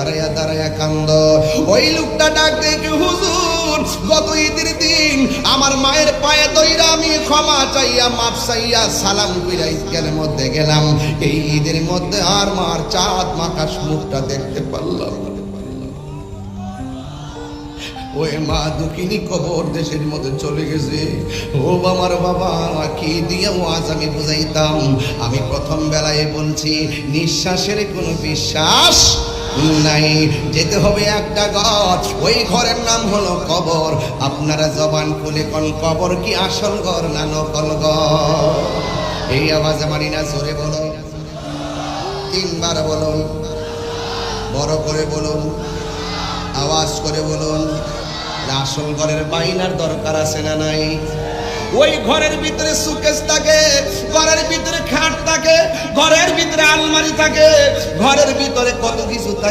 দাঁড়ায়া দাঁড়ায়া কান্দ। ওই লোকটা ডাক দেখে, হুজুর গত ঈদের দিন আমার মায়ের পায়ে দইরা আমি ক্ষমা চাইয়া মাপ চাইয়া সালাম কইরা ঈদগাহের মধ্যে গেলাম, এই ঈদের মধ্যে আর মার চাঁদ মাকাশ মুখটা দেখতে পারলাম। ওই মা দুঃখিনী কবর দেশের মধ্যে চলে গেছে। ও আমার বাবা, কি দিয়ে আজ আমি বুঝাইতাম? আমি প্রথম বেলায় বলছি নিঃশ্বাসের কোনো বিশ্বাস নাই, যেতে হবে একটা ঘর, ওই ঘরের নাম হলো কবর। আপনারা জবান খুলে কোন কবর কি আসল ঘর না নকল ঘর? এই আওয়াজ মানি না, জোরে বলো, তিনবার বলুন, বড় করে বলুন, আওয়াজ করে বলুন। আসল ঘরের বাইনার দরকার আছে না নাই? ওই ঘরের ভিতরে সুকেস থাকে, ঘরের ভিতরে খাট থাকে, ঘরের ভিতরে আলমারি থাকে, ঘরের ভিতরে কত কিছু থাকে।